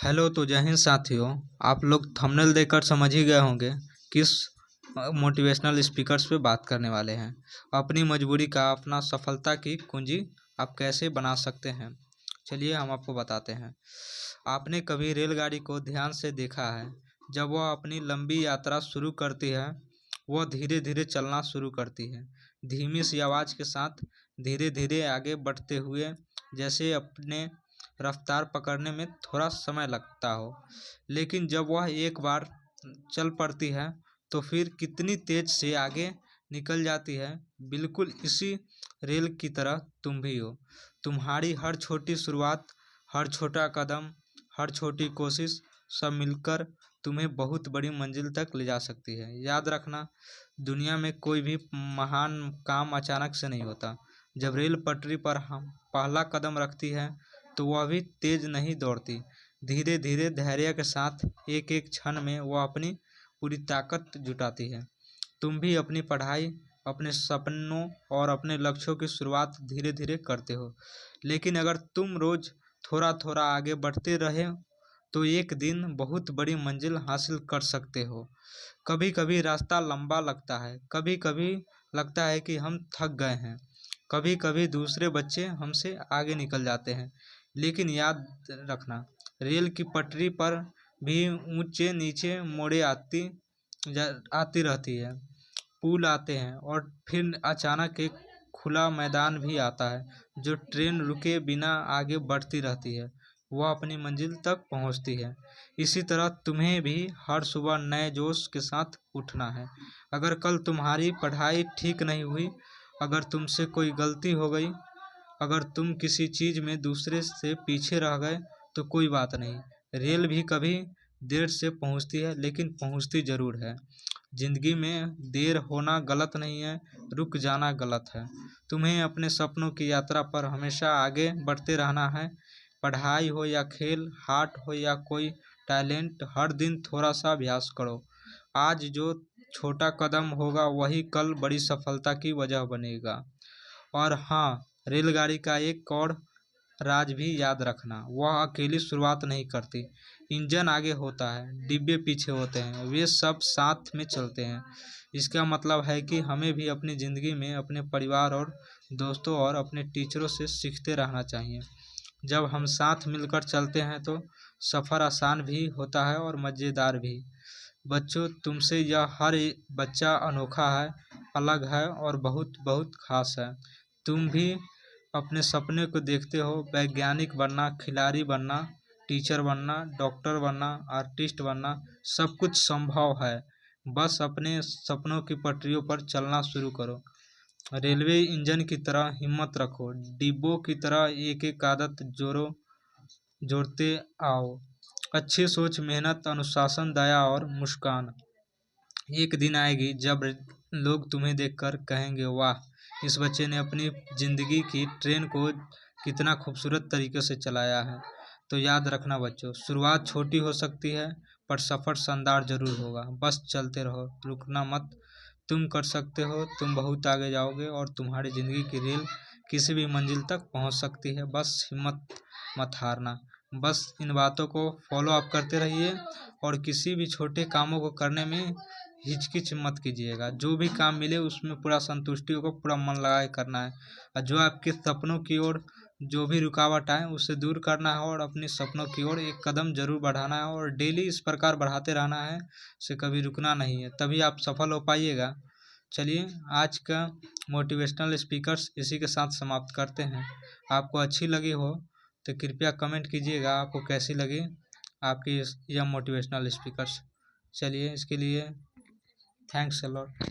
Hello तो जय हिंद साथियों। आप लोग थंबनेल देखकर समझ ही गए होंगे किस मोटिवेशनल स्पीकर्स पे बात करने वाले हैं। अपनी मजबूरी का अपना सफलता की कुंजी आप कैसे बना सकते हैं, चलिए हम आपको बताते हैं। आपने कभी रेलगाड़ी को ध्यान से देखा है? जब वह अपनी लंबी यात्रा शुरू करती है, वह धीरे धीरे चलना शुरू करती है, धीमी सी आवाज़ के साथ, धीरे धीरे आगे बढ़ते हुए, जैसे अपने रफ्तार पकड़ने में थोड़ा समय लगता हो। लेकिन जब वह एक बार चल पड़ती है तो फिर कितनी तेज से आगे निकल जाती है। बिल्कुल इसी रेल की तरह तुम भी हो। तुम्हारी हर छोटी शुरुआत, हर छोटा कदम, हर छोटी कोशिश, सब मिलकर तुम्हें बहुत बड़ी मंजिल तक ले जा सकती है। याद रखना, दुनिया में कोई भी महान काम अचानक से नहीं होता। जब रेल पटरी पर हम पहला कदम रखती है तो वह भी तेज नहीं दौड़ती। धीरे धीरे धैर्य के साथ एक एक क्षण में वह अपनी पूरी ताकत जुटाती है। तुम भी अपनी पढ़ाई, अपने सपनों और अपने लक्ष्यों की शुरुआत धीरे धीरे करते हो। लेकिन अगर तुम रोज थोड़ा थोड़ा आगे बढ़ते रहे तो एक दिन बहुत बड़ी मंजिल हासिल कर सकते हो। कभी कभी रास्ता लंबा लगता है, कभी कभी लगता है कि हम थक गए हैं, कभी कभी दूसरे बच्चे हमसे आगे निकल जाते हैं। लेकिन याद रखना, रेल की पटरी पर भी ऊंचे नीचे मोड़े आती रहती है, पुल आते हैं और फिर अचानक एक खुला मैदान भी आता है जो ट्रेन रुके बिना आगे बढ़ती रहती है। वह अपनी मंजिल तक पहुंचती है। इसी तरह तुम्हें भी हर सुबह नए जोश के साथ उठना है। अगर कल तुम्हारी पढ़ाई ठीक नहीं हुई, अगर तुमसे कोई गलती हो गई, अगर तुम किसी चीज़ में दूसरे से पीछे रह गए तो कोई बात नहीं। रेल भी कभी देर से पहुंचती है लेकिन पहुंचती ज़रूर है। ज़िंदगी में देर होना गलत नहीं है, रुक जाना गलत है। तुम्हें अपने सपनों की यात्रा पर हमेशा आगे बढ़ते रहना है। पढ़ाई हो या खेल, आर्ट हो या कोई टैलेंट, हर दिन थोड़ा सा अभ्यास करो। आज जो छोटा कदम होगा वही कल बड़ी सफलता की वजह बनेगा। और हाँ, रेलगाड़ी का एक और राज भी याद रखना, वह अकेली शुरुआत नहीं करती। इंजन आगे होता है, डिब्बे पीछे होते हैं, वे सब साथ में चलते हैं। इसका मतलब है कि हमें भी अपनी ज़िंदगी में अपने परिवार और दोस्तों और अपने टीचरों से सीखते रहना चाहिए। जब हम साथ मिलकर चलते हैं तो सफ़र आसान भी होता है और मज़ेदार भी। बच्चों, तुमसे यह हर बच्चा अनोखा है, अलग है और बहुत बहुत खास है। तुम भी अपने सपने को देखते हो, वैज्ञानिक बनना, खिलाड़ी बनना, टीचर बनना, डॉक्टर बनना, आर्टिस्ट बनना, सब कुछ संभव है। बस अपने सपनों की पटरियों पर चलना शुरू करो। रेलवे इंजन की तरह हिम्मत रखो, डिब्बों की तरह एक एक आदत जोड़ते आओ। अच्छी सोच, मेहनत, अनुशासन, दया और मुस्कान। एक दिन आएगी जब लोग तुम्हें देखकर कहेंगे, वाह, इस बच्चे ने अपनी ज़िंदगी की ट्रेन को कितना खूबसूरत तरीके से चलाया है। तो याद रखना बच्चों, शुरुआत छोटी हो सकती है पर सफ़र शानदार ज़रूर होगा। बस चलते रहो, रुकना मत। तुम कर सकते हो, तुम बहुत आगे जाओगे और तुम्हारी ज़िंदगी की रेल किसी भी मंजिल तक पहुंच सकती है। बस हिम्मत मत हारना। बस इन बातों को फॉलो अप करते रहिए और किसी भी छोटे कामों को करने में हिचकिच मत कीजिएगा। जो भी काम मिले उसमें पूरा संतुष्टि को पूरा मन लगा के करना है। और जो आपके सपनों की ओर जो भी रुकावट आए उसे दूर करना है और अपने सपनों की ओर एक कदम जरूर बढ़ाना है और डेली इस प्रकार बढ़ाते रहना है, से कभी रुकना नहीं है, तभी आप सफल हो पाइएगा। चलिए, आज का मोटिवेशनल स्पीकर्स इसी के साथ समाप्त करते हैं। आपको अच्छी लगी हो तो कृपया कमेंट कीजिएगा आपको कैसी लगी आपकी यह मोटिवेशनल स्पीकर्स। चलिए, इसके लिए थैंक्स अ लॉट।